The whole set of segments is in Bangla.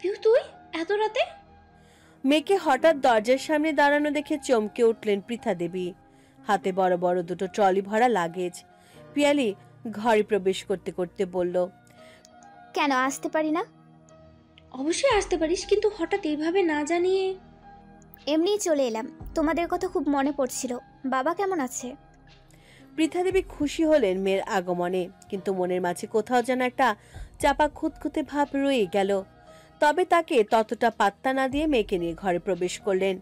পিউ তুই এত রাতে? মেয়েকে হঠাৎ দরজার সামনে দাঁড়ানো দেখে চমকে উঠলেন পৃথা দেবী। হাতে বড় বড় দুটো ট্রলি ভরা লাগেজ। পিয়ালি ঘরে প্রবেশ করতে করতে বলল, কেন আসতে পারি না? অবশ্যই আসতে পারিস, কিন্তু হঠাৎ এইভাবে না জানিয়ে। এমনিই চলে এলাম, তোমাদের কথা খুব মনে পড়ছিল। বাবা কেমন আছে? পৃথা দেবী খুশি হলেন মেয়ের আগমনে, কিন্তু মনের মাঝে কোথাও যেন একটা চাপা খুঁতখুঁতে ভাব রয়ে গেল। তবে তাকে ততটা পাত্তা না দিয়ে মেয়েকে নিয়ে ঘরে প্রবেশ করলেন।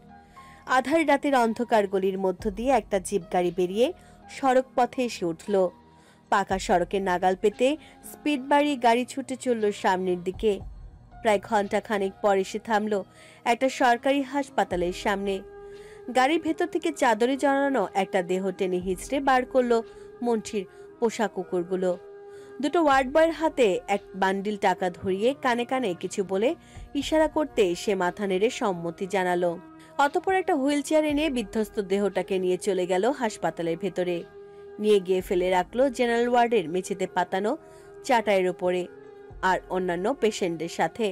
আধার রাতের অন্ধকার গলির মধ্য দিয়ে একটা জিপ গাড়ি বেরিয়ে সড়ক পথে এসে উঠল। পাকা সড়কে নাগাল পেতে স্পিড বাড়িয়ে গাড়ি ছুটে চলল সামনের দিকে। প্রায় ঘন্টা খানেক পর এসে থামল একটা সরকারি হাসপাতালের সামনে। গাড়ির ভেতর থেকে চাদরে জড়ানো একটা দেহ টেনে হিঁচড়ে বার করলো মন্ত্রীর পোষা কুকুরগুলো। দুটো ওয়ার্ড বয়ের হাতে এক বান্ডিল টাকা ধরিয়ে কানে কানে কিছু বলে ইশারা করতে সে মাথা নেড়ে সম্মতি জানালো। অতঃপর একটা হুইল চেয়ার এনে বিধ্বস্ত দেহটাকে নিয়ে চলে গেল হাসপাতালের ভেতরে। নিয়ে গিয়ে ফেলে রাখলো জেনারেল ওয়ার্ডের মেঝেতে পাতানো চাটাইয়ের উপরে আর অন্যান্য পেশেন্টদের সাথে।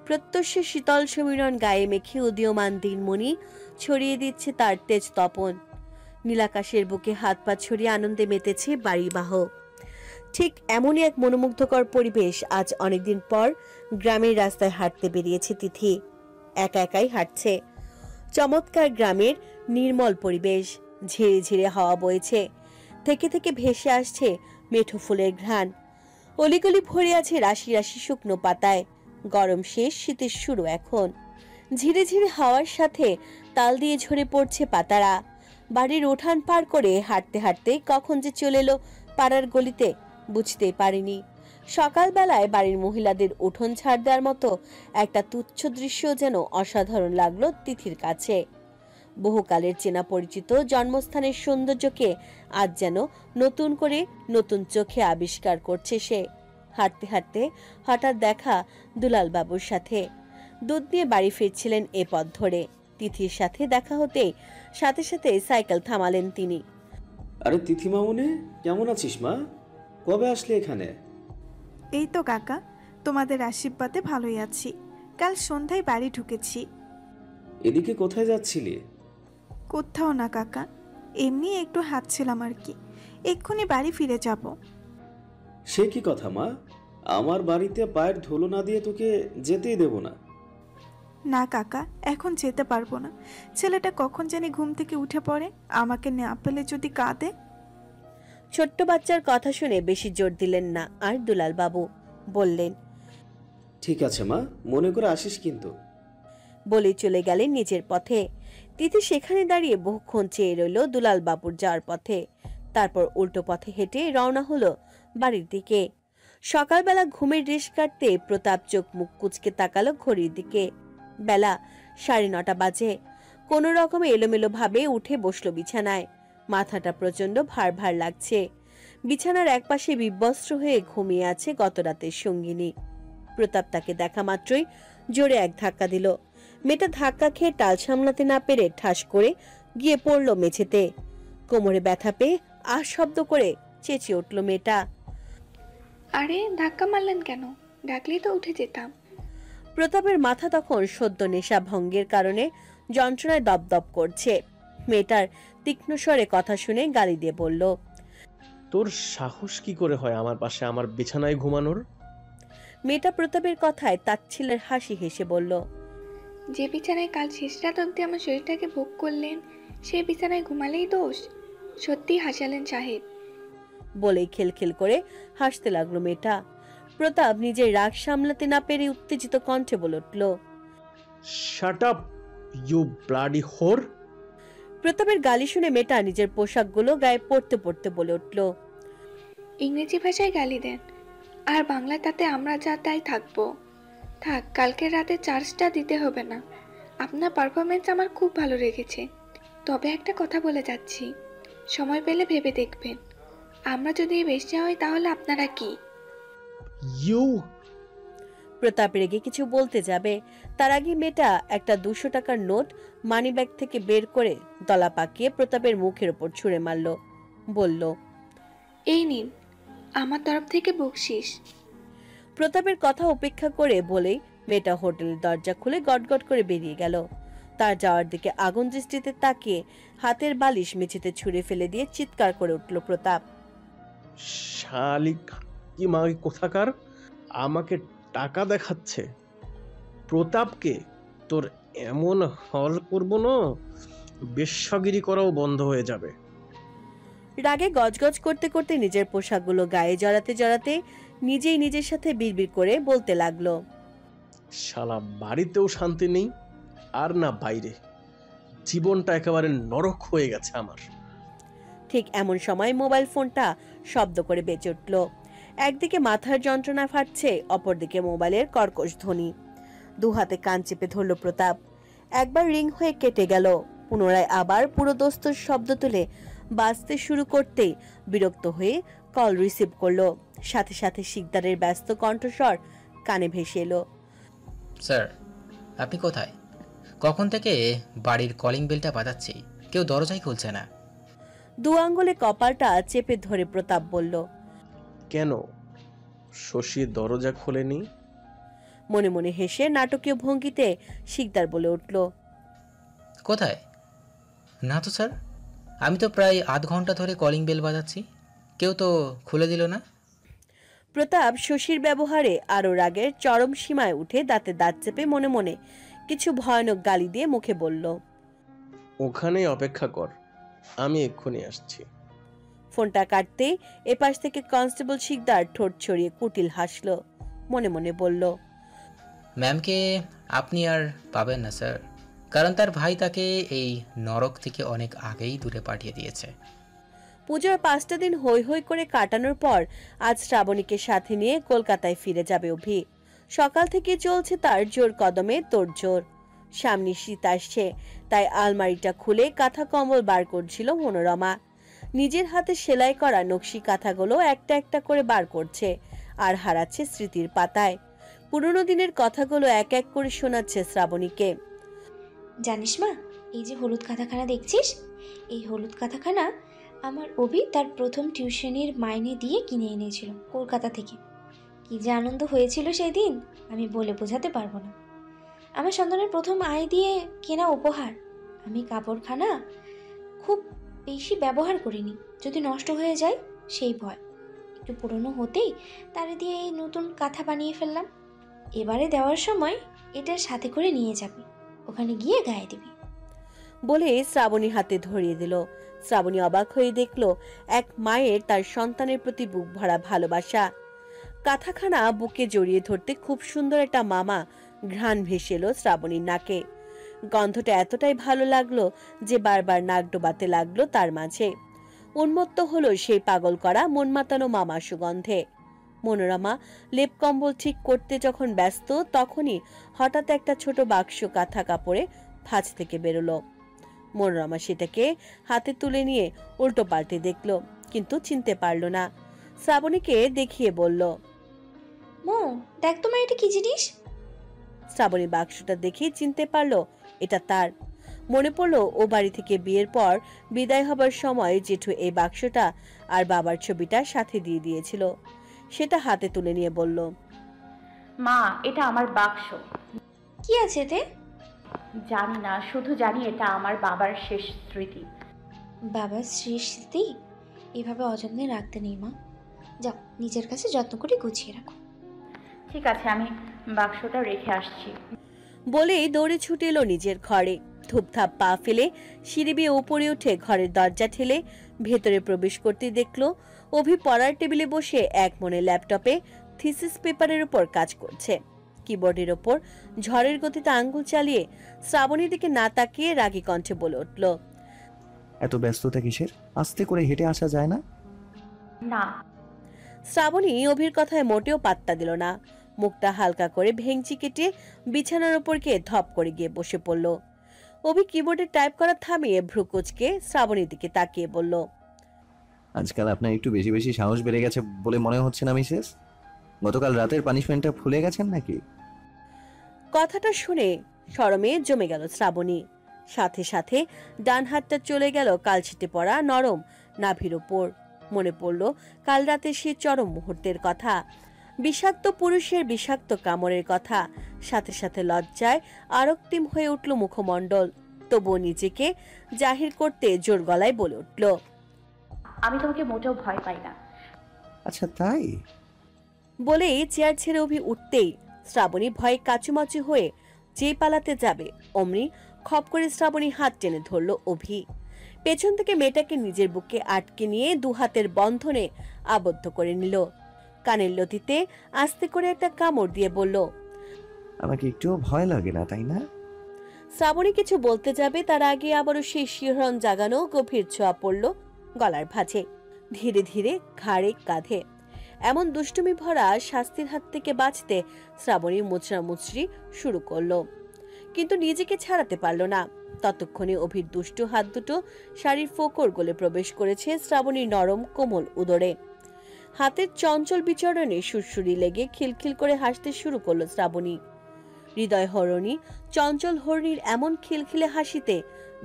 প্রত্যুষে শীতল সমীরণ গায়ে মেখে উদীয়মান দিনমণি ছড়িয়ে দিচ্ছে তার তেজ তপন। নীলাকাশের বুকে হাত পা ছড়িয়ে আনন্দে মেতেছে বাড়িবাহ। ঠিক এমনই এক মনোমুগ্ধকর পরিবেশ আজ অনেকদিন পর গ্রামের রাস্তায় হাঁটতে বেরিয়েছে তিথি। একা একাই হাঁটছে। চমৎকার গ্রামের নির্মল পরিবেশ। ঝিরে ঝিরে হাওয়া বইছে, থেকে থেকে ভেসে আসছে মেঠো ফুলের ঘ্রাণ। অলিগলি ভরে আছে রাশি রাশি শুকনো পাতায়। গরম শেষ, শীতের শুরু এখন। ঝিরে ঝিরে হাওয়ার সাথে তাল দিয়ে ঝরে পড়ছে পাতারা। বাড়ির উঠান পার করে হাঁটতে হাঁটতে কখন যে চলে এলো পাড়ার গলিতে বুঝতেই পারিনি। সকালবেলায় বাড়ির মহিলাদের উঠোন ছাড় দেওয়ার মতো একটা তুচ্ছ দৃশ্য যেন অসাধারণ লাগলো তিথির কাছে। বহুকালের চেনা পরিচিত জন্মস্থানের সৌন্দর্যকে আজ যেন নতুন করে নতুন চোখে আবিষ্কার করছে সে। হাঁটতে হাঁটতে হঠাৎ দেখা দুলাল বাবুর সাথে। দুধ নিয়ে বাড়ি ফিরছিলেন এ পথ ধরে। তিথির সাথে দেখা হতে সাথে সাথে সাইকেল থামালেন তিনি। আরে তিথি মামুনি, কেমন আছিস মা? কবে আসলে এখানে? এই তো কাকা, তোমাদের আশীর্বাদে ভালোই আছি। কাল সন্ধ্যায় বাড়ি ঢুকেছি। এদিকে কোথায় যাচ্ছিলি? কোথাও না কাকা, এমনি একটু হাঁটছিলাম আর কি। এক্ষুনি বাড়ি ফিরে যাব। সে কি কথা মা, আমার বাড়িতে পায়ের ধুলো না দিয়ে তোকে যেতেই দেব না। না কাকা, এখন যেতে পারবো না। ছেলেটা কখন জানি ঘুম থেকে উঠে পড়ে, আমাকে না পেলে যদি কাঁদে। ছোট্ট বাচ্চার কথা শুনে বেশি জোর দিলেন না আর দুলাল বাবু বললেন, ঠিক আছে মা, মনে করে আসিস কিন্তু। বলে চলে গেলেন নিজের পথে। তিথি সেখানে দাঁড়িয়ে বহুক্ষণ চেয়ে রইল দুলাল বাবুর যাওয়ার পথে। তারপর উল্টো পথে হেঁটে রওনা হলো বাড়ির দিকে। সকালবেলা ঘুমের রেশ কাটতে প্রতাপ চোখ মুখ কুচকে তাকালো ঘড়ির দিকে। বেলা 9:30 বাজে। কোনো রকমে এলোমেলো ভাবে উঠে বসলো বিছানায়। মাথাটা প্রচন্ড ভার ভার লাগছে। বিছানার একপাশে বিবস্ত্র হয়ে ঘুমিয়ে আছে গত রাতের সঙ্গিনী। প্রতাপ তাকে দেখা মাত্রই জোরে এক ধাক্কা দিল। মেয়েটা ধাক্কা খেয়ে টাল সামলাতে না পেরে ঠাস করে গিয়ে পড়ল মেঝেতে। কোমরে ব্যথা পেয়ে আহ শব্দ করে চেঁচিয়ে উঠল মেয়েটা। আরে ধাক্কা মারলেন কেন? ডাকলেই তো উঠে যেতাম। প্রতাপের মাথা তখন সদ্য নেশা ভঙ্গের কারণে যন্ত্রণায় দপদপ করছে। মেয়েটার তীক্ষ্ণ স্বরে কথা শুনে গালি দিয়ে বলল, তোর সাহস কি করে হয় আমার পাশে আমার বিছানায় ঘুমানোর? মেয়েটা প্রতাপের কথায় তাচ্ছিল্যের হাসি হেসে বলল, যে বিছানায় কাল শেষ রাত অব্দি আমার শরীরটাকে ভোগ করলেন, সেই বিছানায় ঘুমালেই দোষ? সত্যি হাসালেন সাহেব। বলেই খেলখেল করে হাসতে লাগলো মেয়েটা। প্রতাপ নিজের রাগ সামলাতে না পেরে উত্তেজিত কণ্ঠে বলে উঠল, শাট আপ ইউ ব্লাডি হোর। প্রতাপের গালি শুনে মেয়েটা নিজের পোশাকগুলো গায়ে পড়তে পড়তে বলে উঠল, ইংরেজি ভাষায় গালি দেন, আর বাংলা তাতে আমরা যা তাই থাকবো। থাক, কালকের রাতে চার্জটা দিতে হবে না। আপনার পারফরমেন্স আমার খুব ভালো লেগেছে। তবে একটা কথা বলে যাচ্ছি, সময় পেলে ভেবে দেখবেন, আমরা যদি বেশি হই তাহলে আপনারা কি? ইউ। প্রতাপ রেগে কিছু বলতে যাবে, তার আগে মেয়েটা একটা 200 টাকার নোট মানি ব্যাগ থেকে বের করে দলা পাকিয়ে প্রতাপের মুখের উপর ছুঁড়ে মারল। বলল, এই নিন আমার তরফ থেকে বকশিস। প্রতাপের কথা উপেক্ষা করে বলেই মেয়েটা হোটেলের দরজা খুলে গটগট করে বেরিয়ে গেল। তার যাওয়ার দিকে আগুন দৃষ্টিতে তাকিয়ে হাতের বালিশ মেঝেতে ছুঁড়ে ফেলে দিয়ে চিৎকার করে উঠল প্রতাপ। শালিক কি মা কোথাকার, আমাকে টাকা দেখাচ্ছে। প্রতাপকে তোর এমন হল করব না, বেশ্যগিরি করাও বন্ধ হয়ে যাবে। রাগে গজগজ করতে করতে নিজের পোশাকগুলো গায়ে জড়াতে জড়াতে নিজেই নিজের সাথে বিড়বিড় করে বলতে লাগলো, শালা বাড়িতেও শান্তি নেই আর না বাইরে, জীবনটা একেবারে নরক হয়ে গেছে আমার। ঠিক এমন সময় মোবাইল ফোনটা শব্দ করে বেজে উঠল। একদিকে মাথার যন্ত্রণা ফাটছে, অপরদিকে মোবাইলের কর্কশ ধ্বনি। দু হাতে কান চেপে ধরল প্রতাপ। একবার রিং হয়ে কেটে গেল, পুনরায় আবার পুরো দোস্তর শব্দ তুলে বাজতে শুরু করতেই বিরক্ত হয়ে কল রিসিভ করলো। সাথে সাথে শিকদারের ব্যস্ত কণ্ঠস্বর কানে ভেসে এলো। স্যার, আপনি কোথায়? কখন থেকে বাড়ির কলিং বেলটা বাজাচ্ছি, কেউ দরজাই খুলছে না। দু আঙ্গুলে কপালটা চেপে ধরে প্রতাপ বলল, কেন, শশী দরজা খোলেনি? মনে মনে হেসে নাটকীয় ভঙ্গিতে শিকদার বলে উঠল, কোথায়? না তো স্যার, আমি তো প্রায় আধ ঘন্টা ধরে কলিং বেল বাজাচ্ছি, কেউ তো খুলে দিল না। প্রতাপ শশীর ব্যবহারে আরো রাগের চরম সীমায় উঠে দাঁতে দাঁত চেপে মনে মনে কিছু ভয়ানক গালি দিয়ে মুখে বলল, ওখানেই অপেক্ষা কর, আমি এক্ষুনি আসছি। ফোনটা কাটতে এপাশ থেকে কনস্টেবল শিকদার ঠোঁট ছড়িয়ে কুটিল হাসল। মনে মনে বলল, ম্যামকে আপনি আর পাবেন না স্যার, কারণ তার ভাই তাকে এই নরক থেকে অনেক আগেই দূরে পাঠিয়ে দিয়েছে। পুজোর 5টা দিন হই হই করে কাটানোর পর আজ শ্রাবণীকে সাথে নিয়ে কলকাতায় ফিরে যাবে অভি। সকাল থেকে চলছে তার জোর কদমে তোড়জোড়। সামনে শীত আসছে, তাই আলমারিটা খুলে কাঁথা কম্বল বার করছিল মনোরমা। নিজের হাতে সেলাই করা নকশি কাঁথাগুলো একটা একটা করে বার করছে আর হারাচ্ছে স্মৃতির পাতায়। পুরনো দিনের কথাগুলো এক এক করে শোনাচ্ছে শ্রাবণীকে। জানিস মা, এই যে হলুদ কাঁথাখানা দেখছিস, এই হলুদ কাঁথাখানা আমার অভি তার প্রথম টিউশনির মাইনে দিয়ে কিনে এনেছিল কলকাতা থেকে। কি যে আনন্দ হয়েছিল সেই দিন, আমি বলে বোঝাতে পারবো না। আমার সন্তানের প্রথম আয় দিয়ে কেনা উপহার। আমি কাপড়খানা খুব বেশি ব্যবহার করিনি, যদি নষ্ট হয়ে যায় সেই ভয়। একটু পুরনো হতেই তারে দিয়ে এই নতুন কাঁথা বানিয়ে ফেললাম। এবারে দেওয়ার সময় এটার সাথে করে নিয়ে যাবি, ওখানে গিয়ে গায়ে দিবি বলে শ্রাবণী হাতে ধরিয়ে দিল। শ্রাবণী অবাক হয়ে দেখল এক মায়ের তার সন্তানের প্রতি বুক ভরা ভালোবাসা। কাঁথাখানা বুকে জড়িয়ে ধরতে খুব সুন্দর একটা মামা ঘ্রাণ ভেসে এলো শ্রাবণীর নাকে। গন্ধটা এতটাই ভালো লাগলো যে বারবার নাক ডোবাতে লাগলো তার মাঝে। উন্মত্ত হলো সেই পাগল করা মন মাতানো মামা সুগন্ধে। মনোরমা লেপ কম্বল ঠিক করতে যখন ব্যস্ত, তখনই হঠাৎ একটা ছোট বাক্স কাঁথা কাপড়ে ভাঁজ থেকে বেরোলো। মনোরমা সেটাকে হাতে তুলে নিয়ে উল্টো পাল্টে দেখলো, কিন্তু চিনতে পারলো না। শ্রাবণীকে দেখিয়ে বলল, মো দেখ তোমার এটা কি জিনিস। শ্রাবণী বাক্সটা দেখে চিনতে পারলো এটা তার। মনে পড়লো ও বাড়ি থেকে বিয়ের পর বিদায় হবার সময় জেঠু এই বাক্সটা আর বাবার ছবিটা সাথে দিয়ে দিয়েছিল। সেটা হাতে তুলে নিয়ে বলল, মা, এটা আমার বাক্স। কি আছে এতে? জানি না, শুধু জানি এটা আমার বাবার শেষ স্মৃতি। বাবার শেষ স্মৃতি এভাবে অযত্নে রাখতে নেই মা। যাও নিজের কাছে যত্ন করে গুছিয়ে রাখো। ঠিক আছে, আমি বাক্সটা রেখে আসছি। বলেই দৌড়ে ছুটে এলো নিজের ঘরে। ধূপধাপ পা ফেলে সিঁড়ি বেয়ে উপরে উঠে ঘরের দরজা ঠেলে ভেতরে প্রবেশ করতে দেখলো অভি পড়ার টেবিলে বসে এক মনে ল্যাপটপে থিসিস পেপারের উপর কাজ করছে। কিবোর্ডের ওপর ঝড়ের গতিতে আঙ্গুল চালিয়ে শ্রাবণীর দিকে না তাকিয়ে রাগী কণ্ঠে বলে উঠল, এত ব্যস্ততা কিসের? আস্তে করে হেঁটে আসা যায় না? না। শ্রাবণী অভির কথায় মোটেও পাত্তা দিল না। মুখটা হালকা করে ভেঙচি কেটে বিছানার ওপর গিয়ে ধপ করে গিয়ে বসে পড়ল। অভি কিবোর্ডে টাইপ করা থামিয়ে ভ্রুকুচকে শ্রাবণীর দিকে তাকিয়ে বলল, আজকাল আপনার একটু বেশি বেশি সাহস বেড়ে গেছে বলে মনে হচ্ছে না মিসেস? গতকাল রাতের পানিশমেন্টটা ভুলে গেছেন নাকি? কথাটা শুনে শরমে জমে গেল শ্রাবণী। সাথে সাথে ডান হাতটা চলে গেল কালছিটে পড়া নরম নাভির ওপর। মনে পড়ল কাল রাতে সে চরম মুহূর্তের কথা। বিষাক্ত পুরুষের বিষাক্ত কামড়ের কথা সাথে সাথে লজ্জায় আরক্তিম হয়ে উঠল মুখমণ্ডল। তবুও নিজেকে জাহির করতে জোর গলায় বলে উঠল, আমি তোমাকে মোটেও ভয় পাই না। আচ্ছা তাই? বলেই চেয়ার ছেড়ে অভি উঠতেই শ্রাবণী ভয়ে কাচুমাচু হয়ে যে পালাতে যাবে অমনি খপ করে শ্রাবণী হাত টেনে ধরল অভি। পেছন থেকে মেয়েটাকে নিজের বুকে আটকে নিয়ে দু হাতের বন্ধনে আবদ্ধ করে নিল। কানের লতিতে আস্তে করে একটা কামড় দিয়ে বলল, আমাকে একটুও ভয় লাগে না তাই না? শ্রাবণী কিছু বলতে যাবে তার আগে আবারও সেই শিহরণ জাগানো গভীর ছোঁয়া পড়ল গলার ভাঁজে, ধীরে ধীরে ঘাড়ে কাঁধে। এমন দুষ্টুমি ভরা শাস্তির হাত থেকে বাঁচতে শ্রাবণী মুচড়ামুচড়ি শুরু করলো, কিন্তু নিজেকে ছাড়াতে পারল না। ততক্ষণে অভির দুষ্টু হাত দুটো শাড়ির ফোকর গলে প্রবেশ করেছে শ্রাবণীর নরম কোমল উদরে। হাতের চঞ্চল বিচরণে সুরসুরি লেগে খিলখিল করে হাসতে শুরু করলো শ্রাবণী। হৃদয় হরণী চঞ্চল হরণীর এমন খিলখিলে হাসিতে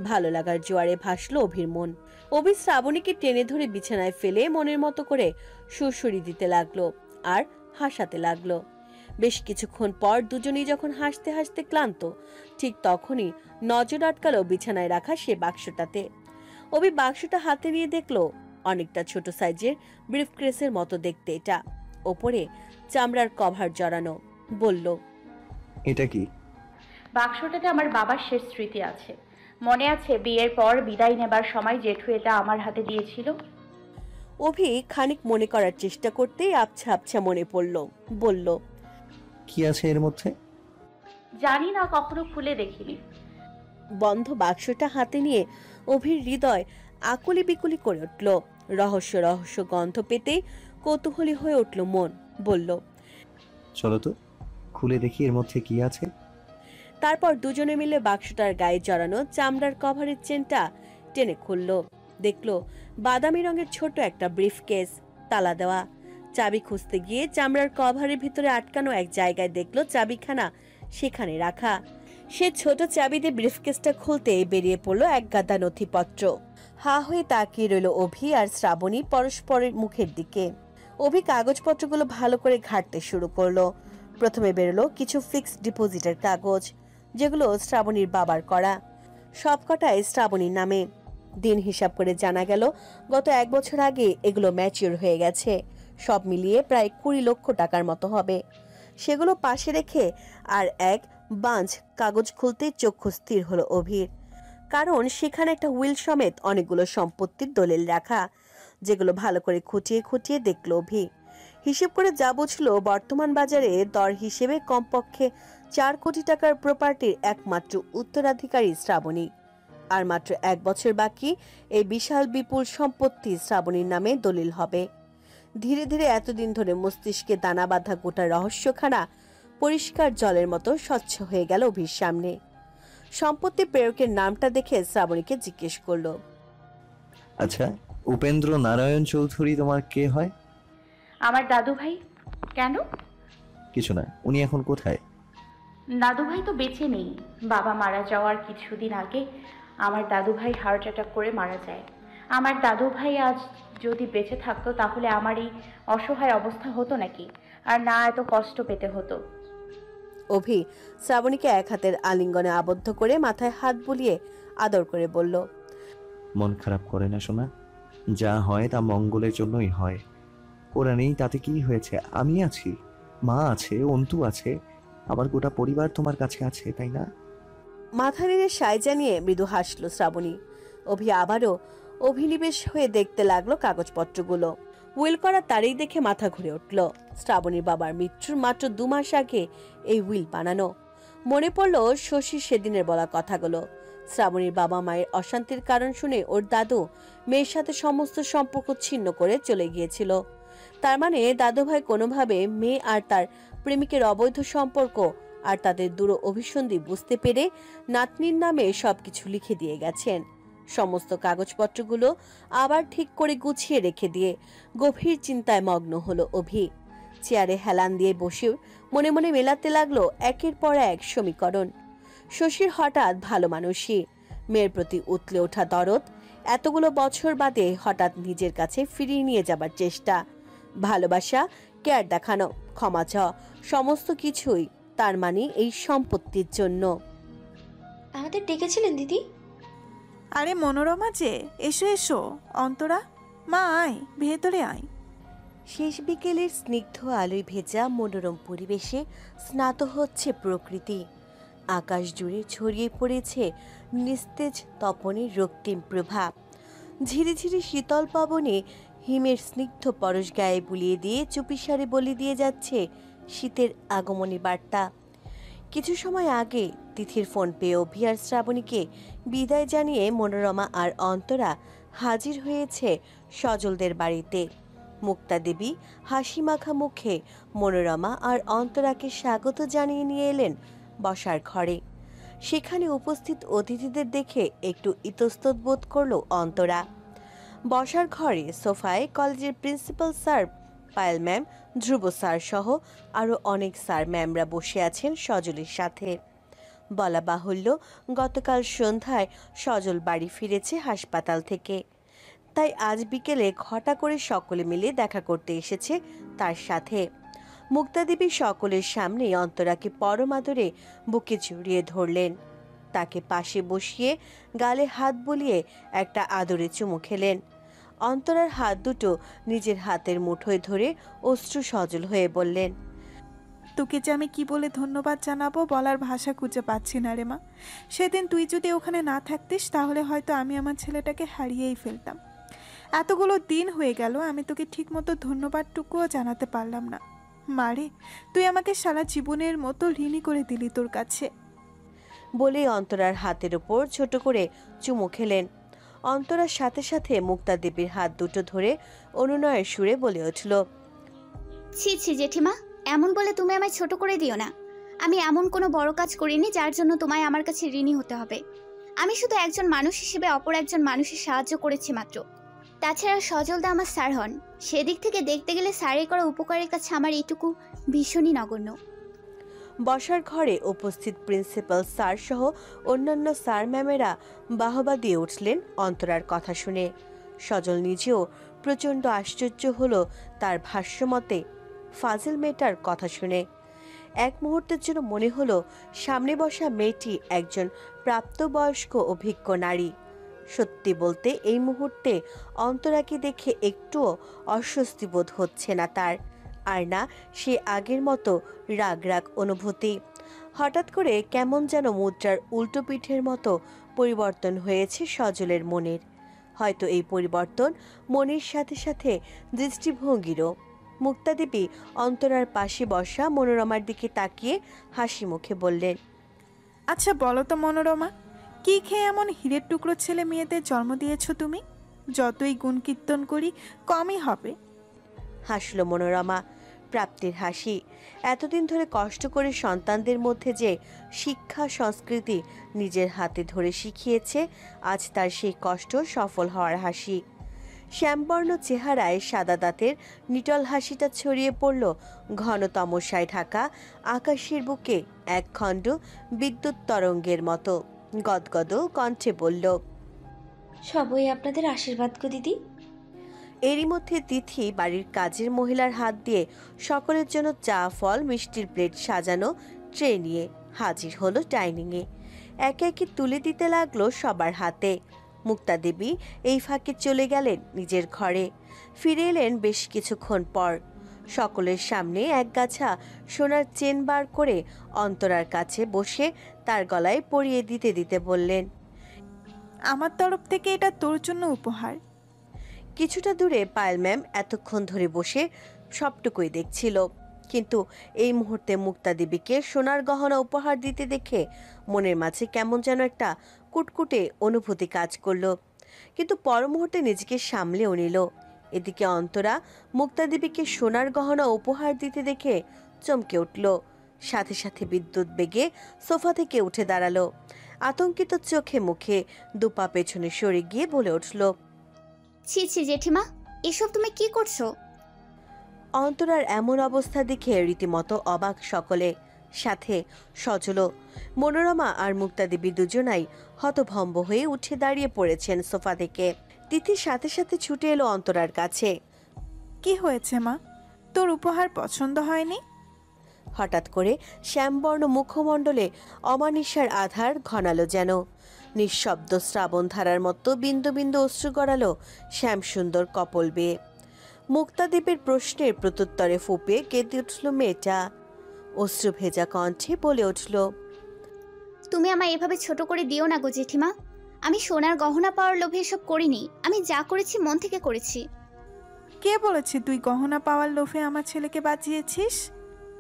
ভালো লাগার জোয়ারে ভাসলো অভির মন। অভি শ্রাবণীকে টেনে ধরে বিছানায় ফেলে মনের মতো করে সুরসুরি দিতে লাগলো আর হাসাতে লাগলো। বেশ কিছুক্ষণ পর দুজনেই যখন হাসতে হাসতে ক্লান্ত, ঠিক তখনই নজর আটকালো বিছানায় রাখা সে বাক্সটাতে। অভি বাক্সটা হাতে নিয়ে দেখলো অনেকটা ছোট সাইজের ব্রিফকেসের মতো দেখতে এটা, ওপরে চামড়ার কভার জড়ানো। বলল, এটা কি? বাক্সটাতে আমার বাবার শেষ স্মৃতি আছে। মনে আছে বিয়ের পর বিদায় নেবার সময় জেঠু এটা আমার হাতে দিয়েছিল। অভি খানিক মনে করার চেষ্টা করতেই আবছা আবছা মনে পড়ল। বলল, কি আছে এর মধ্যে? জানি না, কখনো খুলে দেখিনি। বন্ধ বাক্সটা হাতে নিয়ে অভির হৃদয় আকুলি বিকুলি করে উঠল। রহস্য রহস্য গন্ধ পেতেই কৌতূহলী হয়ে উঠল মন। বলল, চলো তো খুলে দেখি এর মধ্যে কি আছে। তারপর দুজনে মিলে বাক্সটার গায়ে জড়ানো চামড়ার কভারের চেনটা টেনে খুলল। দেখলো বাদামি রঙের ছোট একটা ব্রিফকেস, তালা দেওয়া। চাবি খুঁজতে গিয়ে চামড়ার কভারের ভিতরে আটকানো এক জায়গায় দেখলো চাবিখানা সেখানে রাখা। সে ছোট চাবি দিয়ে ব্রিফকেসটা খুলতে বেরিয়ে পড়লো এক গাদা নথিপত্র। হা হয়ে তাকিয়ে রইল অভি আর শ্রাবণী পরস্পরের মুখের দিকে। অভি কাগজপত্রগুলো ভালো করে ঘাঁটতে শুরু করলো। প্রথমে বেরোলো কিছু ফিক্সড ডিপোজিটের কাগজ, যেগুলো শ্রাবণীর বাবার করা, সবকটাই শ্রাবণীর নামে। দিন হিসাব করে জানা গেল গত 1 বছর আগে এগুলো ম্যাচিউর হয়ে গেছে। সব মিলিয়ে প্রায় 20 লক্ষ টাকার মতো হবে। সেগুলো পাশে রেখে আর এক বাঞ্চ কাগজ খুলতেই চক্ষু স্থির হলো অভির, কারণ সেখানে একটা হুইল সমেত অনেকগুলো সম্পত্তির দলিল রাখা, যেগুলো ভালো করে খুঁটিয়ে খুঁটিয়ে দেখলো অভি। হিসেব করে যা বুঝলো বর্তমান বাজারে দর হিসেবে কমপক্ষে 4 কোটি টাকার প্রপার্টির একমাত্র উত্তরাধিকারী শ্রাবণী। আর মাত্র 1 বছর বাকি এই বিশাল বিপুল সম্পত্তি শ্রাবণীর নামে দলিল হবে। ধীরে ধীরে এতদিন ধরে মস্তিষ্কে দানা বাঁধা গোটা রহস্যখানা পরিষ্কার জলের মতো স্বচ্ছ হয়ে গেল অভির সামনে। সম্পত্তি প্রেরকের নামটা দেখে শ্রাবণীকে জিজ্ঞেস করলো, আচ্ছা উপেন্দ্র নারায়ণ চৌধুরী তোমার কে হয়? আমার দাদু ভাই। কেন? কিছু না, উনি এখন কোথায়? দাদু ভাই তো বেঁচে নেই। বাবা মারা যাওয়ার কিছুদিন আগে আমার দাদু ভাই হার্ট অ্যাটাক করে মারা যায়। আমার দাদু ভাই আজ যদি বেঁচে থাকতো তাহলে আমার এই অসহায় অবস্থা হতো নাকি, আর না এত কষ্ট পেতে হতো। অভি শ্রাবণীকে এক হাতের আলিঙ্গনে আবদ্ধ করে মাথায় হাত বুলিয়ে আদর করে বলল, মন খারাপ করে না সোনা, যা হয় তা মঙ্গলের জন্যই হয়। ওরা নেই তাতে কি হয়েছে? আমি আছি, মা আছে, অন্তু আছে, আমার গোটা পরিবার তোমার কাছে আছে, তাই না? মাথা নেড়ে সায় জানিয়ে মৃদু হাসলো শ্রাবণী। অভি আবারও অভিনিবেশ হয়ে দেখতে লাগলো কাগজপত্রগুলো। উইল করা তারিখ দেখে মাথা ঘুরে উঠল। শ্রাবণীর বাবার মৃত্যুর মাত্র 2 মাস আগে এই উইল বানানো। মনে পড়লো শশীর সেদিনের বলা কথাগুলো। শ্রাবণীর বাবা মায়ের অশান্তির কারণ শুনে ওর দাদু মেয়ের সাথে সমস্ত সম্পর্ক ছিন্ন করে চলে গিয়েছিল। তার মানে দাদু ভাই কোনোভাবে মেয়ে আর তার প্রেমিকের অবৈধ সম্পর্ক আর তাদের দূর অভিসন্ধি বুঝতে পেরে নাতনির নামে সবকিছু লিখে দিয়ে গেছেন। সমস্ত কাগজপত্রগুলো আবার ঠিক করে গুছিয়ে রেখে দিয়ে গভীর চিন্তায় মগ্ন হলো অভি। চেয়ারে হেলান দিয়ে বসে মনে মনে মেলাতে লাগলো একের পর এক সমীকরণ। শশীর হঠাৎ ভালো মানুষই, মেয়ের প্রতি উতলে ওঠা দরদ, এতগুলো বছর বাদে হঠাৎ নিজের কাছে ফিরিয়ে নিয়ে যাবার চেষ্টা, ভালোবাসা কেয়ার দেখানো, ক্ষমা চাওয়া, সমস্ত কিছুই তার মানে এই সম্পত্তির জন্য। আমাদের ডেকেছিলেন দিদি? আরে মনোরমা যে, এসো এসো। অন্তরা, মা আয়, ভেতরে আয়। শেষ বিকেলের স্নিগ্ধ আলোয় ভেজা মনোরম পরিবেশে স্নাত হচ্ছে প্রকৃতি। আকাশ জুড়ে ছড়িয়ে পড়েছে নিস্তেজ তপনের রক্তিম প্রভাব। ঝিরিঝিরি শীতল পবনে হিমের স্নিগ্ধ পরশ গায়ে বুলিয়ে দিয়ে চুপিসারে বলে দিয়ে যাচ্ছে শীতের আগমনী বার্তা। কিছু সময় আগে তিথির ফোন পেয়ে অভি আর শ্রাবণীকে বিদায় জানিয়ে মনোরমা আর অন্তরা হাজির হয়েছে সজলদের বাড়িতে। মুক্তা দেবী হাসি মাখা মুখে মনোরমা আর অন্তরাকে স্বাগত জানিয়ে নিয়ে এলেন বসার ঘরে। সেখানে উপস্থিত অতিথিদের দেখে একটু ইতস্তত বোধ করল অন্তরা। বসার ঘরে সোফায় কলেজের প্রিন্সিপাল স্যার, পায়েল ম্যাম, ধ্রুব স্যার সহ আরও অনেক স্যার ম্যামরা বসে আছেন সজলের সাথে। বলা বাহুল্য, গতকাল সন্ধ্যায় সজল বাড়ি ফিরেছে হাসপাতাল থেকে, তাই আজ বিকেলে ঘটা করে সকলে মিলে দেখা করতে এসেছে তার সাথে। মুক্তা দেবী সকলের সামনেই অন্তরাকে পরম আদরে বুকে জড়িয়ে ধরলেন। তাকে পাশে বসিয়ে গালে হাত বুলিয়ে একটা আদরে চুমু খেলেন। অন্তরার হাত দুটো নিজের হাতের মুঠোয় ধরে অশ্রু সজল হয়ে বললেন, তোকে যে আমি কি বলে ধন্যবাদ জানাবো বলার ভাষা খুঁজে পাচ্ছি না রে মা। সেদিন তুই যদি ওখানে না থাকতিস তাহলে হয়তো আমি আমার ছেলেটাকে হারিয়েই ফেলতাম। এতগুলো দিন হয়ে গেল আমি তোকে ঠিকমতো ধন্যবাদটুকুও জানাতে পারলাম না। মারে, তুই আমাকে সারা জীবনের মতো ঋণী করে দিলি তোর কাছে। বলে অন্তরার হাতের ওপর ছোট করে চুমু খেলেন। অন্তরার সাথে সাথে মুক্তা দেবীর হাত দুটো ধরে অনুনয়ের সুরে বলে উঠল, ছি ছি জেঠিমা, এমন বলে তুমি আমায় ছোট করে দিও না। আমি এমন কোনো বড় কাজ করিনি যার জন্য তোমায় আমার কাছে ঋণী হতে হবে। আমি শুধু একজন মানুষ হিসেবে অপর একজন মানুষের সাহায্য করেছি মাত্র। তাছাড়া সজলদা আমার স্যার হন, সেদিক থেকে দেখতে গেলে স্যারের করা উপকারের কাছে আমার এইটুকু ভীষণই নগণ্য। বসার ঘরে উপস্থিত প্রিন্সিপাল স্যার সহ অন্যান্য স্যার ম্যামেরা বাহবা দিয়ে উঠলেন অন্তরার কথা শুনে। সজল নিজেও প্রচণ্ড আশ্চর্য হলো তার ভাষ্যমতে ফাজিল মেয়েটার কথা শুনে। এক মুহূর্তের জন্য মনে হলো সামনে বসা মেয়েটি একজন প্রাপ্তবয়স্ক অভিজ্ঞ নারী। সত্যি বলতে এই মুহূর্তে অন্তরাকে দেখে একটুও অস্বস্তি বোধ হচ্ছে না তার, আর না সে আগের মতো রাগ রাগ অনুভূতি। হঠাৎ করে কেমন যেন মুদ্রার উল্টো পিঠের মতো পরিবর্তন হয়েছে সজলের মনের। হয়তো এই পরিবর্তন মনের সাথে সাথে দৃষ্টিভঙ্গিরও। মুক্তা দেবী অন্তরার পাশে বসা মনোরমার দিকে তাকিয়ে হাসি মুখে বললেন, আচ্ছা বলো তো মনোরমা, কি খেয়ে এমন হীরের টুকরো ছেলে মেয়েদের জন্ম দিয়েছ তুমি? যতই গুণ কীর্তন করি কমই হবে। হাসল মনোরমা, প্রাপ্তির হাসি। এতদিন ধরে কষ্ট করে সন্তানদের মধ্যে যে শিক্ষা সংস্কৃতি নিজের হাতে ধরে শিখিয়েছে, আজ তার সেই কষ্ট সফল হওয়ার হাসি। শ্যামবর্ণ চেহারায় সাদা দাঁতের নিটল হাসিটা ছড়িয়ে পড়ল ঘন তমসায় ঢাকা আকাশের বুকে এক খণ্ড বিদ্যুৎ তরঙ্গের মতো। গদগদ কণ্ঠে বলল, সবই আপনাদের আশীর্বাদ গো দিদি। এরই মধ্যে তিথি বাড়ির কাজের মহিলার হাত দিয়ে সকলের জন্য চা, ফল, মিষ্টির প্লেট সাজানো ট্রে নিয়ে হাজির হলো ডাইনিংয়ে। একে একে তুলে দিতে লাগলো সবার হাতে। মুক্তা দেবী এই ফাঁকে চলে গেলেন নিজের ঘরে। ফিরে এলেন বেশ কিছুক্ষণ পর। সকলের সামনে একগাছা সোনার চেন বার করে অন্তরার কাছে বসে তার গলায় পরিয়ে দিতে দিতে বললেন, আমার তরফ থেকে এটা তোর জন্য উপহার। কিছুটা দূরে পায়েল ম্যাম এতক্ষণ ধরে বসে সবটুকুই দেখছিল, কিন্তু এই মুহূর্তে মুক্তা দেবীকে সোনার গহনা উপহার দিতে দেখে মনের মাঝে কেমন যেন একটা কুটকুটে অনুভূতি কাজ করলো, কিন্তু পর মুহূর্তে নিজেকে সামলেও নিল। এদিকে অন্তরা মুক্তা দেবীকে সোনার গহনা উপহার দিতে দেখে চমকে উঠল। সাথে সাথে বিদ্যুৎ বেগে সোফা থেকে উঠে দাঁড়ালো। আতঙ্কিত চোখে মুখে দুপা পেছনে সরে গিয়ে বলে উঠল, ছি ছি জেঠিমা, এসব তুমি কি করছো? অন্তরার এমন অবস্থা দেখে রীতিমতো অবাক সকলে, সাথে সজল। মনোরমা আর মুক্তা দেবী দুজনাই হতভম্ব হয়ে উঠে দাঁড়িয়ে পড়েছেন সোফা থেকে। তিথির সাথে সাথে ছুটে এলো অন্তরার কাছে। কি হয়েছে মা? তোর উপহার পছন্দ হয়নি? হঠাৎ করে শ্যামবর্ণ মুখমণ্ডলে অমানিসার আধার ঘনালো যেন। নিঃশব্দ শ্রাবণ ধারার মতো বিন্দু বিন্দু অশ্রু গড়ালো শ্যামসুন্দর কপল বেয়ে। মুক্তাদীপের প্রশ্নের প্রত্যুত্তরে ফুঁপিয়ে কেঁদে উঠল মেয়েটা। অশ্রু ভেজা কণ্ঠে বলে উঠল, তুমি আমায় এভাবে ছোট করে দিও না গো জেঠিমা। আমি সোনার গহনা পাওয়ার লোভে এসব করিনি। আমি যা করেছি মন থেকে করেছি। কে বলেছে তুই গহনা পাওয়ার লোভে আমার ছেলেকে বাঁচিয়েছিস?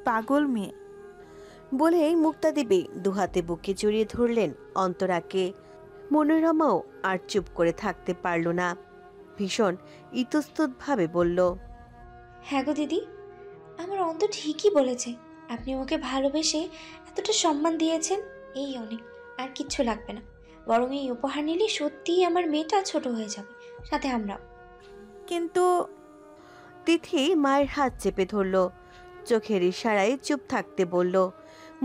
পাগল মেয়ে। বলেই মুক্তাদেবী দুহাতে বুকে জড়িয়ে ধরলেন অন্তরাকে। মনোরমাও আর চুপ করে থাকতে পারল না, ভীষণ ইতস্ততভাবে বলল, হ্যাঁ গো দিদি, আমার অন্ত ঠিকই বলেছে। আপনি ওকে ভালোবেসে এতটা সম্মান দিয়েছেন, এই অনেক। আর কিচ্ছু লাগবে না। বরং এই উপহার নিলে সত্যিই আমার মেয়েটা ছোট হয়ে যাবে, সাথে আমরাও। কিন্তু তিথি মায়ের হাত চেপে ধরল, চোখের ইশারায় চুপ থাকতে বলল।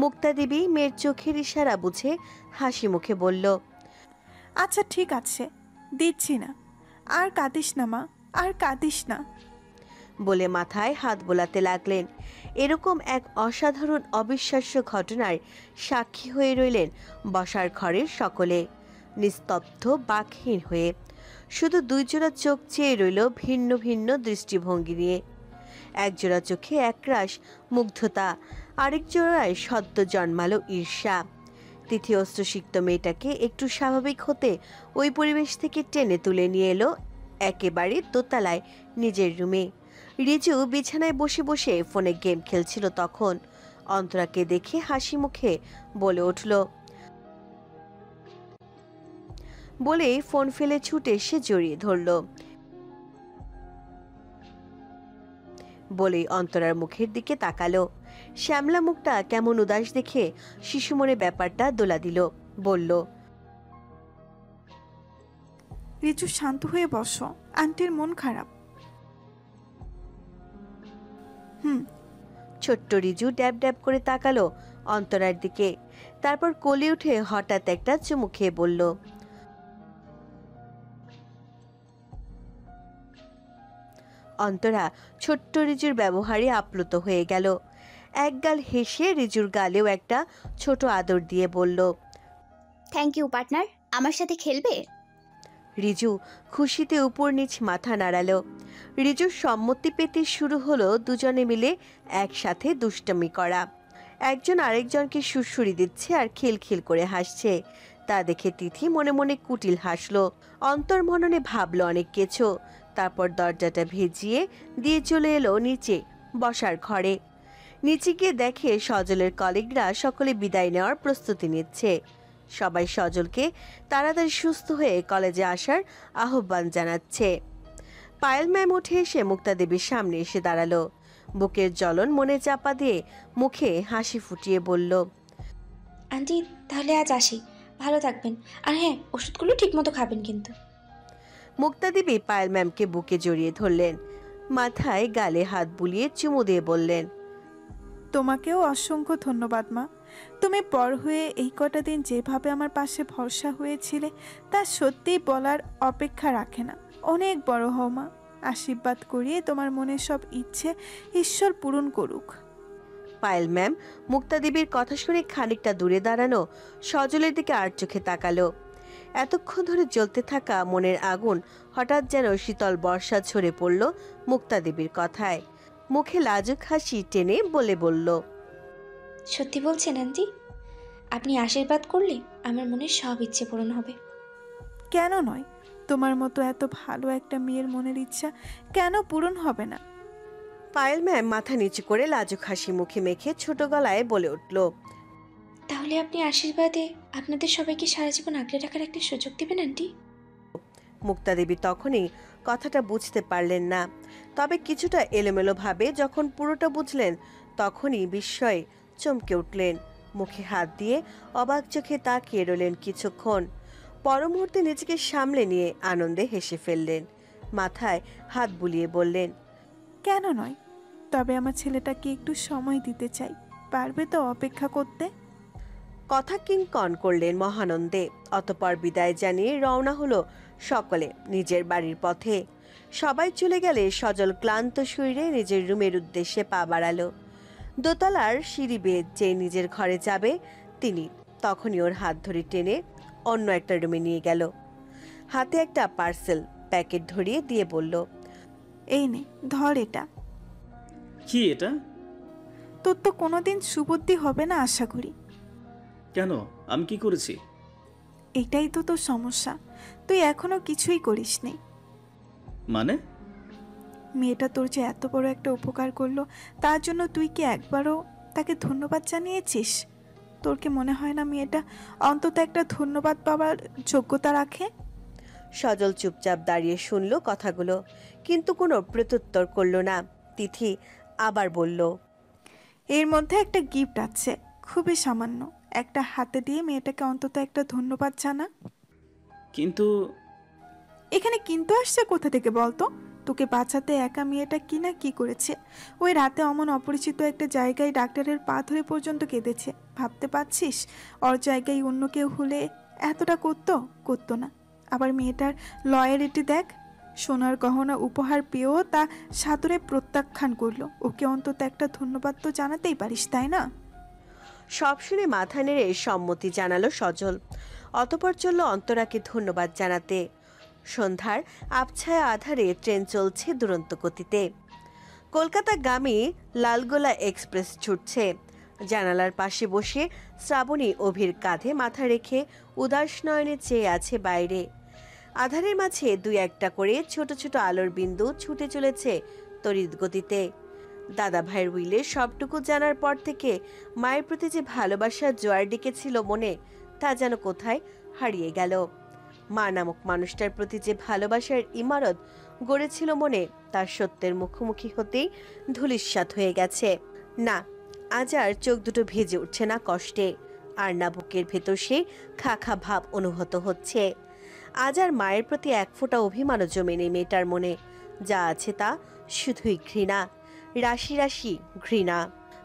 মুক্তাদেবী মেয়ের চোখের ইশারা বুঝে হাসি মুখে বলল, আচ্ছা ঠিক আছে, দিচ্ছি না। আর কাঁদিস না মা, আর কাঁদিস না। বলে মাথায় হাত বোলাতে লাগলেন। এরকম এক অসাধারণ অবিশ্বাস্য ঘটনার সাক্ষী হয়ে রইলেন বসার ঘরের সকলে, নিস্তব্ধ বাকহীন হয়ে। শুধু দুই জোড়া চোখ চেয়ে রইল ভিন্ন ভিন্ন দৃষ্টিভঙ্গি নিয়ে। এক জোড়া চোখে একরাশ মুগ্ধতা, আরেক জোড়ায় সদ্য জন্মালো ঈর্ষা। তিথি অস্ত্রসিক্ত মেয়েটাকে একটু স্বাভাবিক হতে ওই পরিবেশ থেকে টেনে তুলে নিয়ে এলো একেবারে দোতলায় নিজের রুমে। রিজু বিছানায় বসে বসে ফোনে গেম খেলছিল তখন। অন্তরাকে দেখে হাসি মুখে বলে উঠল, বলেই ফোন ফেলে ছুটে এসে জড়িয়ে ধরল। বলেই অন্তরার মুখের দিকে তাকালো। শ্যামলা মুখটা কেমন উদাস দেখে শিশু মনে ব্যাপারটা দোলা দিল। বলল, রিচু শান্ত হয়ে বসো, আন্টির মন খারাপ। ছোট্ট রিজু ড্যাব ড্যাব করে তাকালো অন্তরার দিকে, তারপর কোলে উঠে হঠাৎ একটা চুমু খেয়ে বলল, অন্তরা ছোট্ট রিজুর ব্যবহারে আপ্লুত হয়ে গেল। একগাল হেসে রিজুর গালেও একটা ছোট আদর দিয়ে বলল, থ্যাংক ইউ পার্টনার, আমার সাথে খেলবে? রিজু খুশিতে উপর নিচ মাথা নাড়ালো। রিজুর সম্মতি পেতে শুরু হলো দুজনে মিলে একসাথে দুষ্টমি করা। একজন আরেকজনকে সুড়সুড়ি দিচ্ছে আর খিলখিল করে হাসছে। তা দেখে তিথি মনে মনে কুটিল হাসলো। অন্তর্মননে ভাবলো অনেক কিছু। তারপর দরজাটা ভেজিয়ে দিয়ে চলে এলো নিচে বসার ঘরে। নিচে গিয়ে দেখে সজলের কলিগরা সকলে বিদায় নেওয়ার প্রস্তুতি নিচ্ছে। সবাই সজলকে তাড়াতাড়ি সুস্থ হয়ে কলেজে আসার আহ্বান জানাচ্ছে। পায়েল ম্যাম উঠে এসে মুক্তাদেবীর সামনে এসে দাঁড়ালো। বুকের জ্বলন মনে চাপা দিয়ে মুখে হাসি ফুটিয়ে বলল, আন্টি তাহলে আজ আসি, ভালো থাকবেন। আর হ্যাঁ, ওষুধগুলো ঠিক মতো খাবেন কিন্তু। মুক্তাদেবী পায়েল ম্যামকে বুকে জড়িয়ে ধরলেন, মাথায় গালে হাত বুলিয়ে চুমু দিয়ে বললেন, তোমাকেও অসংখ্য ধন্যবাদ মা। তুমি বড় হয়ে এই কটা দিন যেভাবে আমার পাশে ভরসা হয়েছিলে তা সত্যিই বলার অপেক্ষা রাখে না। অনেক বড় হও মা। আশীর্বাদ করিয়ে তোমার মনের সব ইচ্ছে ঈশ্বর পূরণ করুক। পায়েল ম্যাম মুক্তাদেবীর কথা শুনে খানিকটা দূরে দাঁড়ানো সজলের দিকে আর চোখে তাকালো। এতক্ষণ ধরে জ্বলতে থাকা মনের আগুন হঠাৎ যেন শীতল বর্ষা ঝরে পড়ল মুক্তাদেবীর কথায়। মুখে লাজুক হাসি টেনে বলল, সত্যি বলছেন আন্টি? আপনি আশীর্বাদ করলে আমার মনের সব ইচ্ছে পূরণ হবে। কেন নয়? তোমার মতো এত ভালো একটা মেয়ের মনের ইচ্ছা কেন পূরণ হবে না? পায়েল ম্যাম মাথা নিচু করে লাজুক হাসি মুখে মেখে ছোট গলায় বলে উঠল, তাহলে আপনি আশীর্বাদে আপনাদের সবাইকে সারা জীবন আগলে রাখার একটা সুযোগ দেবেন আন্টি? মুক্তাদেবী তখনই কথাটা বুঝতে পারলেন না, তবে কিছুটা এলোমেলো ভাবে যখন পুরোটা বুঝলেন তখনই বিস্ময়ে চমকে উঠলেন। মুখে হাত দিয়ে অবাক চোখে তাকিয়ে রইলেন কিছুক্ষণ। পর মুহূর্তে নিজেকে সামলে নিয়ে আনন্দে হেসে ফেললেন। মাথায় হাত বুলিয়ে বললেন, কেন নয়? তবে আমার ছেলেটাকে একটু সময় দিতে চাই। পারবে তো অপেক্ষা করতে? কথা কিংকন করলেন মহানন্দে। অতঃপর বিদায় জানিয়ে রওনা হলো সকলে নিজের বাড়ির পথে। সবাই চলে গেলে সজল ক্লান্ত শরীরে নিজের রুমের উদ্দেশ্যে পা বাড়ালো। দোতলার সিঁড়ি বেয়ে যে নিজের ঘরে যাবে তিনি তখনই ওর হাত ধরে টেনে অন্য একটা রুমে নিয়ে গেল। হাতে একটা পার্সেল প্যাকেট ধরিয়ে দিয়ে বলল, এই নে ধর এটা। কি এটা? তোর তো কোনোদিন সুবুদ্ধি হবে না আশা করি। কেন, আমি কি করেছি? এটাই তো তোর সমস্যা, তুই এখনো কিছুই করিস নি। মানে? মেয়েটা তোর যে এত বড় একটা উপকার করলো তার জন্য তুই কি একবারও তাকে ধন্যবাদ জানিয়েছিস? তোর কি মনে হয় না মেয়েটা অন্তত একটা ধন্যবাদ পাওয়ার যোগ্যতা রাখে? সজল চুপচাপ দাঁড়িয়ে শুনল কথাগুলো, কিন্তু কোনো প্রত্যুত্তর করল না। তিথি আবার বলল, এর মধ্যে একটা গিফট আছে, খুবই সামান্য, একটা হাতে দিয়ে মেয়েটাকে অন্তত একটা ধন্যবাদ জানা। কিন্তু এখানে কিন্তু আসছে কোথা থেকে বলতো? তোকে বাঁচাতে একা মেয়েটা কি না কি করেছে। ওই রাতে অমন অপরিচিত একটা জায়গায় ডাক্তারের পা ধরে পর্যন্ত কেঁদেছে। ভাবতে পারছিস ওর জায়গায় অন্য কেউ হলে এতটা করতো না। আবার মেয়েটার লয়ালিটি দেখ, সোনার গহনা উপহার পেয়েও তা সাদরে প্রত্যাখ্যান করলো। ওকে অন্তত একটা ধন্যবাদ তো জানাতেই পারিস, তাই না? সব শুনে মাথা নেড়ে সম্মতি জানালো সজল। অতঃপর চলল অন্তরাকে ধন্যবাদ জানাতে। সন্ধ্যার আবছায়া আধারে ট্রেন চলছে দুরন্ত গতিতে। কলকাতাগামী লালগোলা এক্সপ্রেস ছুটছে। জানালার পাশে বসে শ্রাবণী অভির কাঁধে মাথা রেখে উদাস নয়নে চেয়ে আছে বাইরে। আধারের মাঝে দুই একটা করে ছোট ছোট আলোর বিন্দু ছুটে চলেছে তড়িৎ গতিতে। দাদা ভাইয়ের উইলে সবটুকু জানার পর থেকে মায়ের প্রতি যে ভালোবাসার জোয়ার ডেকেছিল মনে, তা যেন কোথায় হারিয়ে গেল। মা নামক মানুষটার প্রতি যে ভালোবাসার ইমারত গড়েছিল মনে, তার সত্যের মুখোমুখি হতেই ধূলিসাৎ হয়ে গেছে। না, আজ আর চোখ দুটো ভিজে উঠছে না কষ্টে, আর না বুকের ভেতর সেই খা খা ভাব অনুভূত হচ্ছে। আজ আর মায়ের প্রতি এক ফোঁটা অভিমানও জমে নেই মেয়েটার মনে। যা আছে তা শুধুই ঘৃণা, রাশি রাশি ঘৃণা।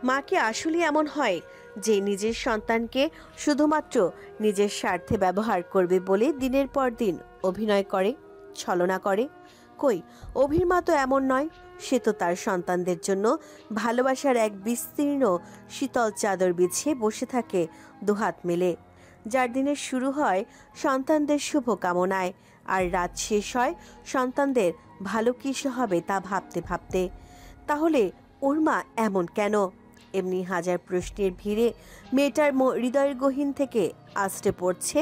মা কি আসলে এমন হয় যে নিজের সন্তানকে শুধুমাত্র নিজের স্বার্থে ব্যবহার করবে বলে দিনের পর দিন অভিনয় করে, ছলনা করে? কই, অভির মা তো এমন নয়। সে তো তার সন্তানদের জন্য ভালোবাসার এক বিস্তীর্ণ শীতল চাদর বিছিয়ে বসে থাকে দুহাত মেলে, যার দিনের শুরু হয় সন্তানদের শুভ কামনায়, আর রাত শেষ হয় সন্তানদের ভালো কিছু হবে তা ভাবতে ভাবতে। তাহলে ওর মা এমন কেন? এমনি হাজার প্রশ্নের ভিড়ে মেয়েটার হৃদয়ের গহীন থেকে আছড়ে পড়ছে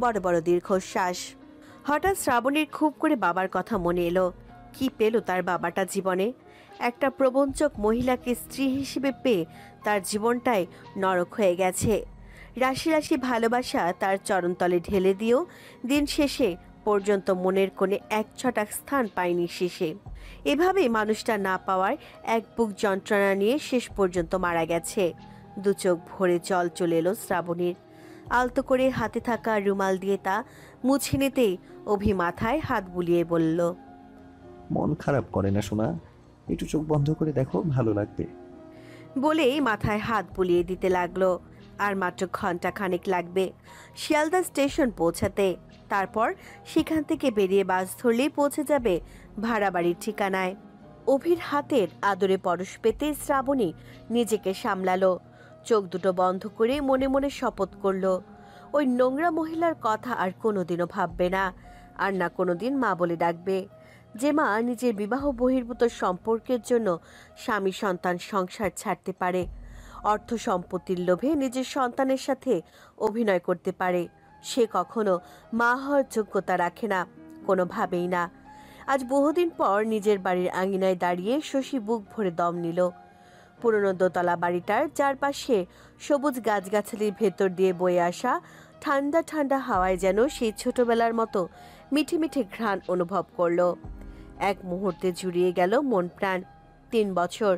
বড় বড় দীর্ঘশ্বাস। হঠাৎ শ্রাবণীর খুব করে বাবার কথা মনে এলো। কি পেল তার বাবাটা জীবনে? একটা প্রবঞ্চক মহিলাকে স্ত্রী হিসেবে পেয়ে তার জীবনটাই নরক হয়ে গেছে। রাশি রাশি ভালোবাসা তার চরণতলে ঢেলে দিয়েও দিন শেষে পর্যন্ত মনের কোণে এক ছটাক স্থান পায়নি শেষে। এভাবেই মানুষটা না পাওয়ার এক বুক যন্ত্রণা নিয়ে শেষ পর্যন্ত মারা গেছে। দু চোখ ভরে জল চলে এলো শ্রাবণীর। আলতো করে হাতে থাকা রুমাল দিয়ে তা মুছে নিতেই অভি মাথায় হাত বুলিয়ে বলল, মন খারাপ করে না সোনা, একটু চোখ বন্ধ করে দেখো, ভালো লাগবে। বলেই মাথায় হাত বুলিয়ে দিতে লাগলো। আর মাত্র ঘন্টা খানেক লাগবে শিয়ালদা স্টেশন পৌঁছাতে। তারপর সেখান থেকে বেরিয়ে বাস ধরলেই পৌঁছে যাবে ভাড়া বাড়ির ঠিকানায়। অভির হাতের আদরে পরশ পেতে শ্রাবণী নিজেকে সামলালো। চোখ দুটো বন্ধ করে মনে মনে শপথ করলো, ওই নোংরা মহিলার কথা আর কোনোদিনও ভাববে না, আর না কোনোদিন মা বলে ডাকবে। যে মা নিজের বিবাহ বহির্ভূত সম্পর্কের জন্য স্বামী সন্তান সংসার ছাড়তে পারে, অর্থ সম্পত্তির লোভে নিজের সন্তানের সাথে অভিনয় করতে পারে, সে কখনো মা হওয়ার যোগ্যতা রাখে না, কোনোভাবেই না। আজ বহুদিন পর নিজের বাড়ির আঙিনায় দাঁড়িয়ে শশী বুক ভরে দম নিল। পুরনো দোতলা বাড়িটার চারপাশে সবুজ গাছগাছালির ভেতর দিয়ে বয়ে আসা ঠান্ডা ঠান্ডা হাওয়ায় যেন সেই ছোটবেলার মতো মিঠে মিঠে ঘ্রাণ অনুভব করল। এক মুহূর্তে জুড়িয়ে গেল মন প্রাণ। 3 বছর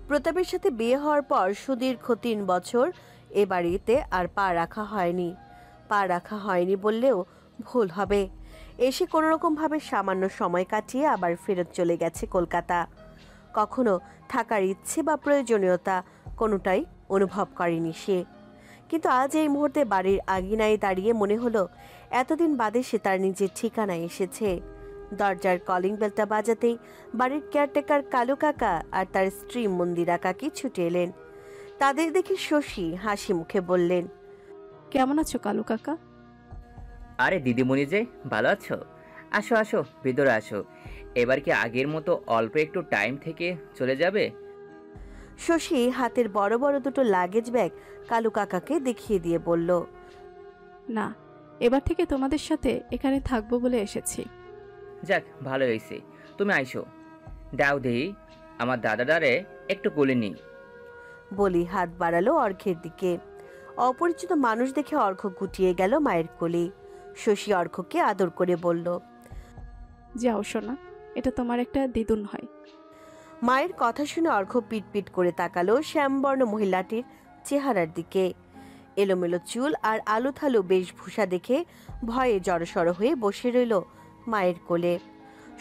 প্রতাপের সাথে বিয়ে হওয়ার পর সুদীর্ঘ 3 বছর এ বাড়িতে আর পা রাখা হয়নি বললেও ভুল হবে। এসে কোনোরকমভাবে সামান্য সময় কাটিয়ে আবার ফেরত চলে গেছে কলকাতা। কখনো থাকার ইচ্ছে বা প্রয়োজনীয়তা কোনোটাই অনুভব করেনি সে। কিন্তু আজ এই মুহূর্তে বাড়ির আঙিনায় দাঁড়িয়ে মনে হলো এতদিন বাদে সে তার নিজের ঠিকানায় এসেছে। দরজার কলিং বেলটা বাজাতেই বাড়ির কেয়ারটেকার কালু কাকা আর তার স্ত্রী মন্দিরা কাকি ছুটে এলেন। তাদের দেখে শশী হাসি মুখে বললেন, কেমন আছো কালু কাকা? আরে দিদিমণি যে, ভালো আছো? আসো আসো, ভিতরে আসো। এবার কি আগের মতো অল্প একটু টাইম থেকে চলে যাবে? শশী হাতের বড় বড় দুটো লাগেজ ব্যাগ কালু কাকাকে দেখিয়ে দিয়ে বলল, না, এবার থেকে তোমাদের সাথে এখানে থাকবো বলে এসেছি। যাক, ভালো হয়েছে, তুমি আইসো। দাও দেই আমার দাদাদারে একটু কোলে নি। বলি হাত বাড়ালো অর্ঘের দিকে। অপরিচিত মানুষ দেখে অর্ঘ গুটিয়ে গেল মায়ের কোলে। শশী অর্ঘকে আদর করে বলল, যাও সোনা, এটা তোমার একটা দিদুন হয়। মায়ের কথা শুনে অর্ঘ পিটপিট করে তাকালো শ্যামবর্ণ মহিলাটির চেহারার দিকে। এলোমেলো চুল আর আলুথালু বেশভূষা দেখে ভয়ে জড়সড় হয়ে বসে রইল মায়ের কোলে।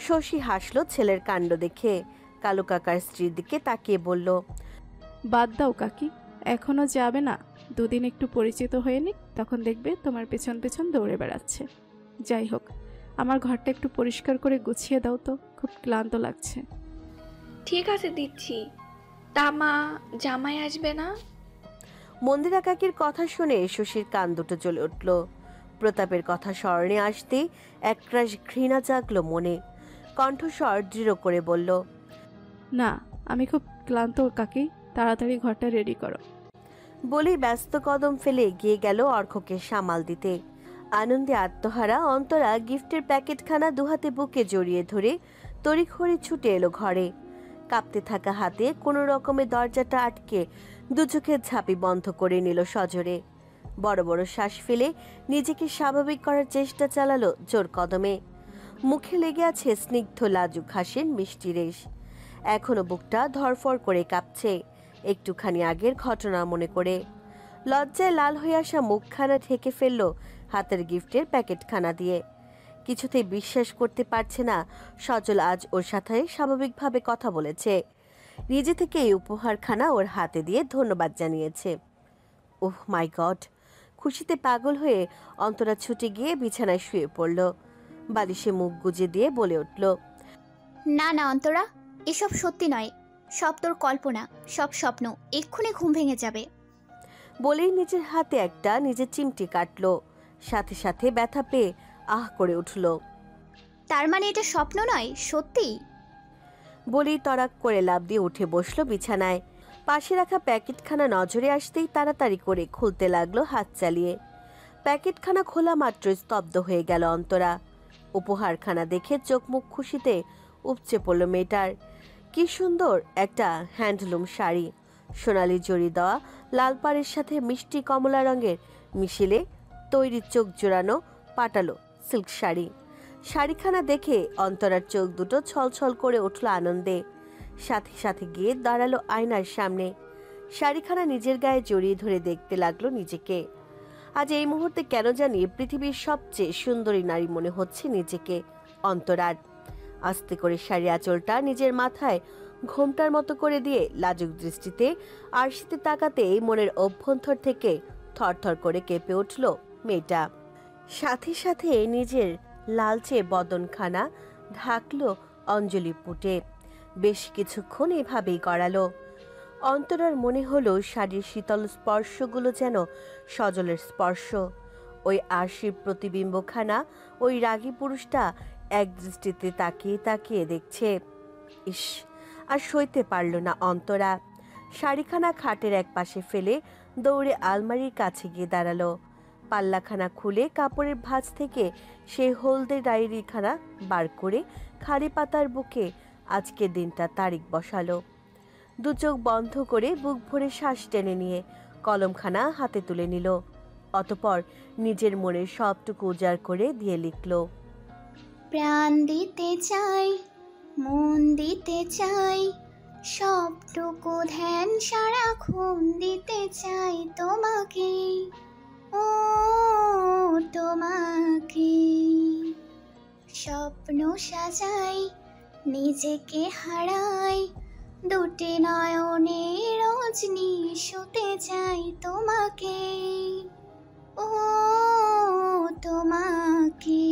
শশী হাসলো ছেলের কাণ্ড দেখে। কালু কাকার স্ত্রীর দিকে তাকিয়ে বলল, বাদ দাও কাকি, এখনো যাবে না? দুদিন একটু পরিচিত হয়ে নিক, তখন দেখবে তোমার পেছন পেছন দৌড়ে বেড়াচ্ছে। যাই হোক, আমার ঘরটা একটু পরিষ্কার করে গুছিয়ে দাও তো, খুব ক্লান্ত লাগছে। ঠিক আছে, দিচ্ছি। তা মা, জামাই আসবে না? মন্দিরা কাকির কথা শুনে শশীর কান দুটো জ্বলে উঠল। প্রতাপের কথা স্মরণে আসতেই একরাশ ঘৃণা জাগলো মনে। কণ্ঠস্বর দৃঢ় করে বলল, না, আমি খুব ক্লান্ত কাকি, তাড়াতাড়ি ঘরটা রেডি করো। বলেই ব্যস্ত কদম ফেলে এগিয়ে গেল অর্ঘকে সামাল দিতে। আনন্দে আত্মহারা অন্তরা গিফটের প্যাকেটখানা দুহাতে বুকে জড়িয়ে ধরে তড়িঘড়ি ছুটে এলো ঘরে। কাঁপতে থাকা হাতে কোনো রকমে দরজাটা আটকে দু চোখের ঝাঁপি বন্ধ করে নিল সজোরে। বড় বড় শ্বাস ফেলে নিজেকে স্বাভাবিক করার চেষ্টা চালালো জোর কদমে। মুখে লেগে আছে স্নিগ্ধ লাজুক হাসির মিষ্টি রেশ। এখনো বুকটা ধরফর করে কাঁপছে একটুখানি আগের ঘটনা মনে করে। লজ্জায় লাল হয়ে আসা মুখখানা ঢেকে ফেলল হাতের গিফটের প্যাকেটখানা দিয়ে। কিছুতেই বিশ্বাস করতে পারছে না সজল আজ ওর সাথে স্বাভাবিকভাবে কথা বলেছে, নিজে থেকে এই উপহারখানা ওর হাতে দিয়ে ধন্যবাদ জানিয়েছে। ওহ মাই গড! খুশিতে পাগল হয়ে অন্তরা ছুটে গিয়ে বিছানায় শুয়ে পড়ল। বালিশে মুখ গুজে দিয়ে বলে উঠল, না না অন্তরা, এসব সত্যি নয়, সব তোর কল্পনা, সব স্বপ্ন, এক্ষুনি ঘুম ভেঙে যাবে। বলেই নিজের হাতে একটা নিজের চিমটি কাটলো। সাথে সাথে ব্যথা পেয়ে আহ করে উঠল। তার মানে এটা স্বপ্ন নয়, সত্যি? বলেই তড়াক করে লাফ দিয়ে উঠে বসলো বিছানায়। পাশে রাখা প্যাকেটখানা নজরে আসতেই তাড়াতাড়ি করে খুলতে লাগলো হাত চালিয়ে। প্যাকেটখানা খোলা মাত্র স্তব্ধ হয়ে গেল অন্তরা। উপহারখানা দেখে চোখ মুখ খুশিতে উপচে পড়ল মেয়েটার। কি সুন্দর একটা হ্যান্ডলুম শাড়ি, সোনালি জড়ি দেওয়া লাল পাড়ের সাথে মিষ্টি কমলা রঙের মিশেলে তৈরি চোখ জোড়ানো পাটালো সিল্ক শাড়ি। শাড়িখানা দেখে অন্তরার চোখ দুটো ছলছল করে উঠল আনন্দে। সাথে সাথে গিয়ে দাঁড়ালো আয়নার সামনে। শাড়িখানা নিজের গায়ে জড়িয়ে ধরে দেখতে লাগলো নিজেকে। আজ এই মুহূর্তে কেন জানি পৃথিবীর সবচেয়ে সুন্দরী নারী মনে হচ্ছে নিজেকে অন্তরার। আস্তে করে শাড়ি আঁচলটা নিজের মাথায় ঘোমটার মতো করে দিয়ে লাজুক দৃষ্টিতে আরশিতে তাকাতে মনের অভ্যন্তর থেকে থরথর করে কেঁপে উঠল মেয়েটা। সাথে সাথে নিজের লালচে বদনখানা ঢাকলো অঞ্জলি পুটে। বেশ কিছুক্ষণ এভাবেই গড়ালো। অন্তরার মনে হলো শাড়ির শীতল স্পর্শগুলো যেন সজলের স্পর্শ। ওই আরশির প্রতিবিম্বখানা ওই রাগী পুরুষটা এক দৃষ্টিতে তাকিয়ে তাকিয়ে দেখছে। ইস, আর সইতে পারল না অন্তরা। শাড়িখানা খাটের এক পাশে ফেলে দৌড়ে আলমারির কাছে গিয়ে দাঁড়ালো। পাল্লাখানা খুলে কাপড়ের ভাঁজ থেকে সে হলদে ডায়েরিখানা বার করে খালি পাতার বুকে আজকের দিনটা তারিখ বসালো। দু চোখ বন্ধ করে বুক ভরে শ্বাস টেনে নিয়ে কলমখানা হাতে তুলে নিল। অতঃপর নিজের মনের সবটুকু উজাড় করে দিয়ে লিখল, প্রাণ দিতে চাই, মন দিতে চাই, সবটুকু ধ্যান সারাক্ষণ দিতে চাই তোমাকে, ও তোমাকে। স্বপ্ন সাজাই, নিজেকে হারাই, দুটি নয়নে রজনী শুতে চাই তোমাকে, ও তোমাকে।